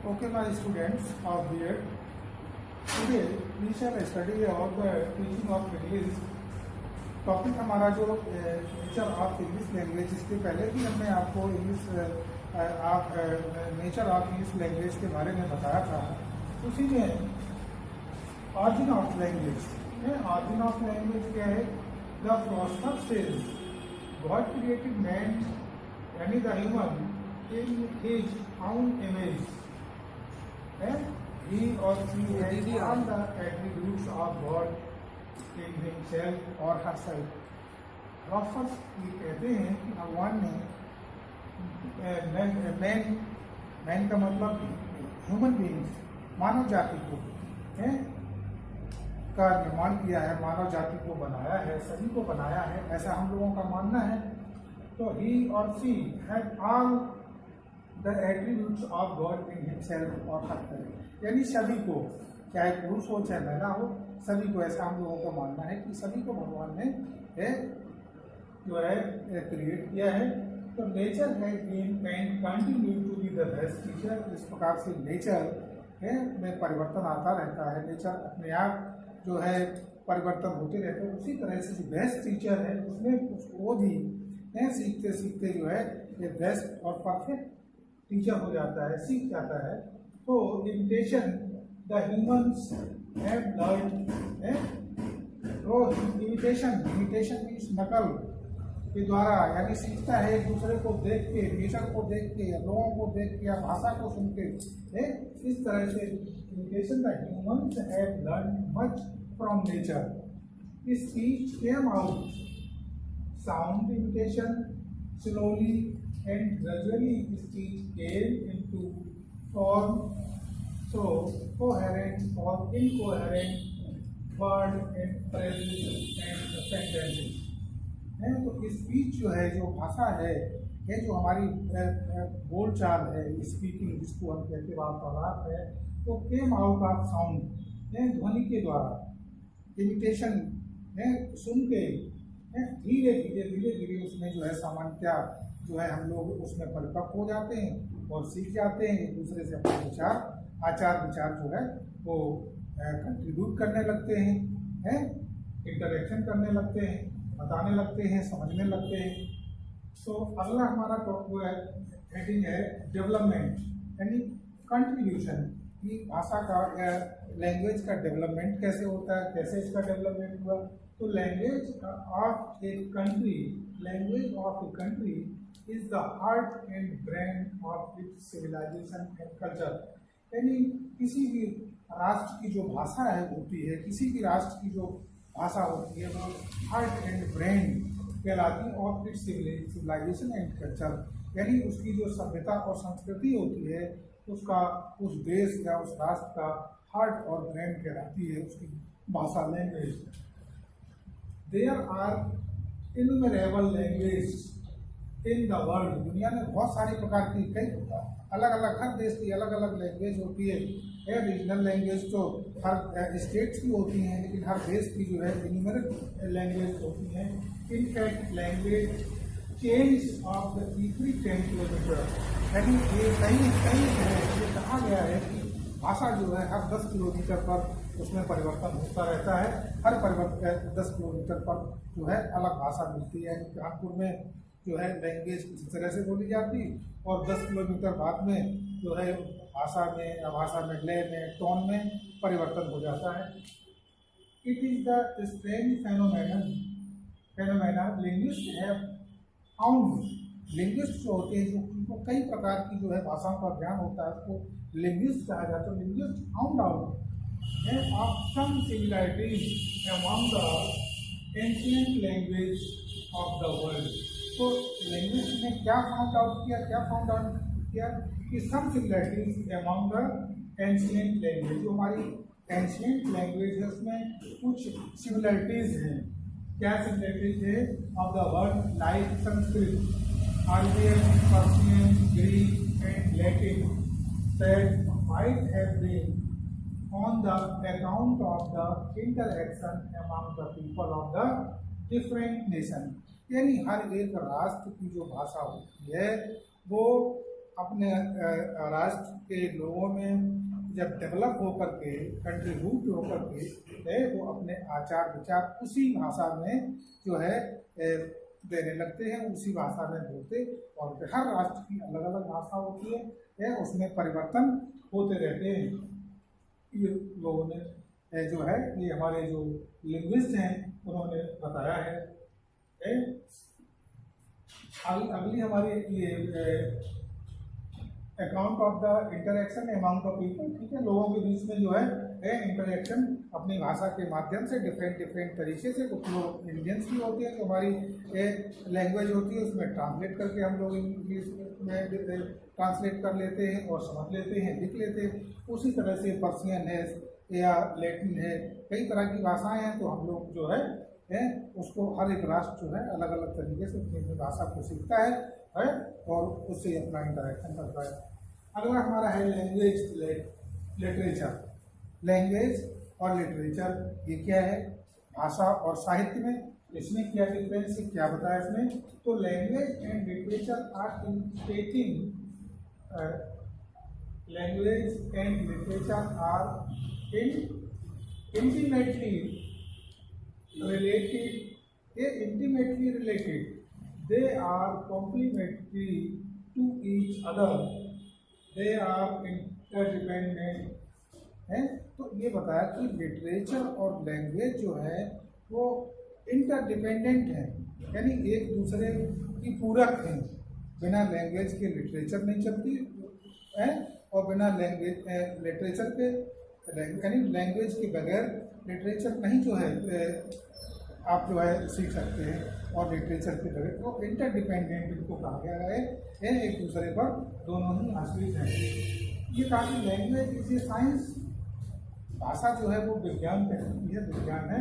Okay, my students are here. Today we shall study about the teaching of English. Topic हमारा जो nature of English language, इसके पहले भी हमने आपको नेचर ऑफ इंग्लिश लैंग्वेज के बारे में बताया था। उसी में origin of language origin of language क्या है? The philosopher says God created man यानी the human in his own image he or she has all the attributes of God in himself or herself. Philosophers ये कहते हैं कि भगवान ने man का मतलब ह्यूमन बीइंग्स, मानव जाति को का निर्माण किया है, मानव जाति को बनाया है, सभी को बनाया है, ऐसा हम लोगों का मानना है। तो he or she had all the attributes of God in himself or herself, यानी सभी को, चाहे पुरुष हो चाहे महिला हो, सभी को, ऐसा हम लोगों का मानना है कि सभी को भगवान ने जो है क्रिएट किया है। तो नेचर है and continue to be the best teacher. इस प्रकार से नेचर में परिवर्तन आता रहता है, नेचर अपने आप जो है परिवर्तन होते रहते हैं। उसी तरह से जो बेस्ट टीचर है उसमें वो भी सीखते सीखते जो है ये बेस्ट और परफेक्ट टीचर हो जाता है, सीख जाता है। तो imitation the humans have learn, तो इमिटेशन मीन्स नकल के द्वारा, यानी सीखता है एक दूसरे को देख के, नेचर को देख के, लोगों को देख के या भाषा को सुन के। इस तरह से imitation the humans have learn much from nature. Speech came out sound imitation slowly and gradually speech came into form, so coherent or incoherent word and phrases and sentences तो स्पीच जो है, जो भाषा है, ये जो हमारी बोलचाल है, स्पीकिंग जिसको हम कहते वार्तालाप है, तो केम आउट ऑफ साउंड, ध्वनि के द्वारा, इमिटेशन सुन के धीरे धीरे उसमें जो है सामान्यतया जो है हम लोग उसमें परिपक्व हो जाते हैं और सीख जाते हैं, एक दूसरे से अपने आचार विचार जो है वो कंट्रीब्यूट करने लगते हैं, इंटरेक्शन करने लगते हैं, बताने लगते हैं, समझने लगते हैं। तो अगला हमारा हेडिंग है डेवलपमेंट, यानी कंट्रीब्यूशन की भाषा का, लैंग्वेज का डेवलपमेंट कैसे होता है, कैसे इसका डेवलपमेंट हुआ। तो language of a country is the heart and brain of its civilization and culture, यानी किसी भी राष्ट्र की जो भाषा है होती है, किसी भी राष्ट्र की जो भाषा होती है वो हार्ट एंड ब्रेन कहलाती है of its civilization and culture, यानी उसकी जो सभ्यता और संस्कृति होती है उसका, उस देश या उस राष्ट्र का हार्ट और ब्रेन कहलाती है उसकी भाषा, language. There are innumerable language in the world, दुनिया में बहुत सारी प्रकार की, कई अलग अलग, हर देश की अलग अलग लैंग्वेज होती है। रीजनल लैंग्वेज तो हर स्टेट्स की होती हैं, लेकिन हर देश की जो है न्यूमेरिक लैंग्वेज होती हैं। In fact language change of the every 10 kilometre, यानी ये कहीं है, ये कहा गया है कि भाषा जो है हर 10 किलोमीटर पर उसमें परिवर्तन होता रहता है। हर 10 किलोमीटर पर जो है अलग भाषा मिलती है। कानपुर में जो है लैंग्वेज इस तरह से बोली जाती और 10 किलोमीटर बाद में जो है भाषा में लय में, टोन में परिवर्तन हो जाता है। It is the strange phenomena linguist have found, linguist जो होते हैं, जो उनको कई प्रकार की जो है भाषाओं का ज्ञान होता है, उसको लिंग्विस्ट कहा जाता है। Linguist found out of some similarities among the ancient language of the world. तो लैंग्वेज ने क्या फाउंड आउट किया कि some similarities among the ancient language, जो हमारी एंशिएंट लैंग्वेज है उसमें कुछ सिमिलरिटीज हैं। क्या सिमिलरिटीज है? Of the word like Sanskrit, Aryan, Persian, Greek and Latin that might have been on the account of the interaction among the people of the different nation, यानी हर एक राष्ट्र की जो भाषा होती है वो अपने राष्ट्र के लोगों में जब डेवलप होकर के कंट्रीब्यूट होकर के वो अपने आचार विचार उसी भाषा में जो है देने लगते हैं, उसी भाषा में बोलते। और हर राष्ट्र की अलग अलग भाषा होती है, उसमें परिवर्तन होते रहते हैं। ये लोगों ने जो है, ये हमारे जो लिंग्विस्ट हैं उन्होंने बताया है। अगली हमारी ये account of the interaction amount of people, ठीक है, लोगों के बीच में जो है इंटरेक्शन अपनी भाषा के माध्यम से डिफरेंट तरीके से। कुछ लोग इंडियंस भी होते हैं जो हमारी लैंग्वेज होती है उसमें ट्रांसलेट करके हम लोग इंग्लिश में ट्रांसलेट कर लेते हैं और समझ लेते हैं, लिख लेते हैं। उसी तरह से पर्शियन है या लैटिन है, कई तरह की भाषाएं हैं। तो हम लोग जो है उसको हर एक राष्ट्र जो है अलग अलग तरीके से अपनी भाषा को सीखता है और उससे अपना इंटरेक्शन करता है। अगला हमारा है लैंग्वेज लिटरेचर। लैंग्वेज और लिटरेचर ये क्या है? भाषा और साहित्य में इसमें क्या डिफरेंस है, क्या बताया इसमें? तो language and literature are integrating, language and literature are intimately related, they are complementary to each other, they are interdependent है। तो ये बताया कि लिटरेचर और लैंग्वेज जो है वो इंटरडिपेंडेंट है, यानी एक दूसरे की पूरक हैं। बिना लैंग्वेज के लिटरेचर नहीं चलती है और बिना लैंग्वेज लिटरेचर के यानी लैंग्वेज के बगैर लिटरेचर नहीं जो है आप जो है सीख सकते हैं। और लिटरेचर के बगैर वो इंटरडिपेंडेंट इनको कहा गया है, एक दूसरे पर दोनों ही आश्रित हैं। ये कहा कि लैंग्वेज इज ए साइंस, भाषा जो है वो विज्ञान कहती है, विज्ञान है।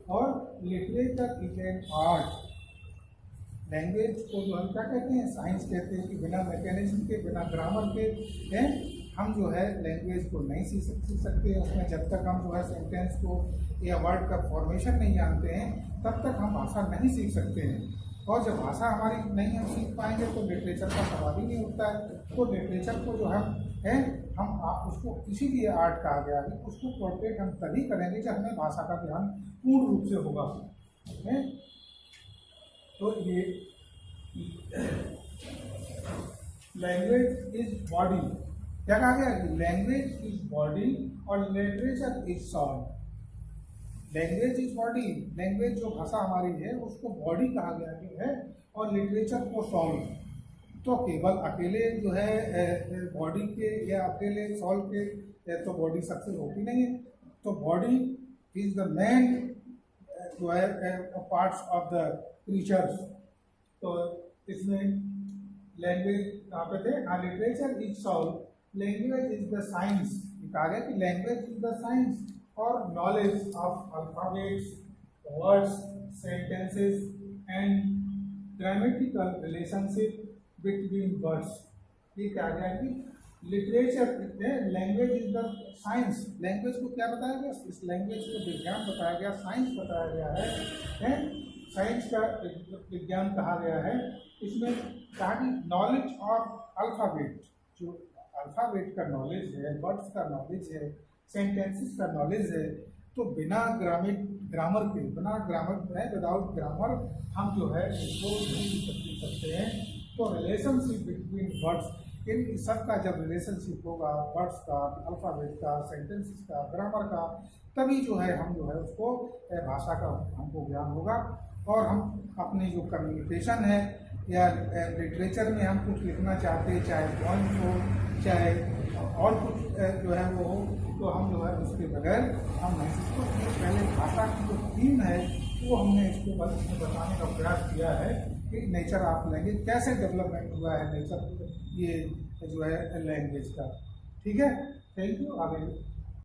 और literature is an art. Language को जो हम क्या कहते हैं? साइंस कहते हैं कि बिना मैकेनिज्म के, बिना ग्रामर के हम जो है लैंग्वेज को नहीं सीख सकते हैं। उसमें जब तक हम जो है सेंटेंस को या वर्ड का फॉर्मेशन नहीं जानते हैं तब तक हम भाषा नहीं सीख सकते हैं। और जब भाषा हमारी नहीं हम सीख पाएंगे तो लिटरेचर का सवाल ही नहीं उठता है। तो लिटरेचर को जो हम उसको इसीलिए आर्ट कहा गया है। उसको प्रोटेक्ट हम तभी करेंगे जब हमें भाषा का ध्यान पूर्ण रूप से होगा। तो ये लैंग्वेज इज बॉडी, क्या कहा गया कि लैंग्वेज इज बॉडी और literature is soul. Language is body, language जो भाषा हमारी है उसको बॉडी कहा गया है और लिटरेचर को सॉल। तो केवल अकेले जो है बॉडी के या अकेले सॉल के तो बॉडी सक्सेस होती नहीं है। तो बॉडी इज द मेन जो है पार्ट्स ऑफ द क्रीचर्स। तो इसमें लैंग्वेज कहाँ पे थे? Literature is soul, language is the science. कहा गया कि लैंग्वेज इज द साइंस और knowledge of alphabets, words, sentences and grammatical relationship between words. ये कहा गया कि literature language is the science. Language को क्या बताया गया? इस लैंग्वेज को विज्ञान बताया गया, साइंस बताया गया है। साइंस का विज्ञान कहा गया है। इसमें कहा कि नॉलेज ऑफ अल्फाबेट, जो अल्फाबेट का नॉलेज है, वर्ड्स का नॉलेज है, सेंटेंसेस का नॉलेज है। तो बिना ग्रामर के, बिना ग्रामर है, विदाउट ग्रामर हम जो है इसको नहीं सीख सकते हैं। तो रिलेशनशिप बिटवीन वर्ड्स, इन सब का जब रिलेशनशिप होगा वर्ड्स का, अल्फाबेट का, सेंटेंसेस का, ग्रामर का, तभी जो है हम जो है उसको भाषा का हमको ज्ञान होगा। और हम अपनी जो कम्युनिकेशन है या लिटरेचर में हम कुछ लिखना चाहते हैं, चाहे पॉइंट हो, चाहे और कुछ जो है वो हो, तो हम जो है उसके बगैर हम नहीं सीखते। पहले भाषा की जो थीम है वो हमने इसको बताने का प्रयास किया है कि नेचर ऑफ लैंग्वेज, कैसे डेवलपमेंट हुआ है नेचर ये जो है लैंग्वेज का। ठीक है, थैंक यू। आगे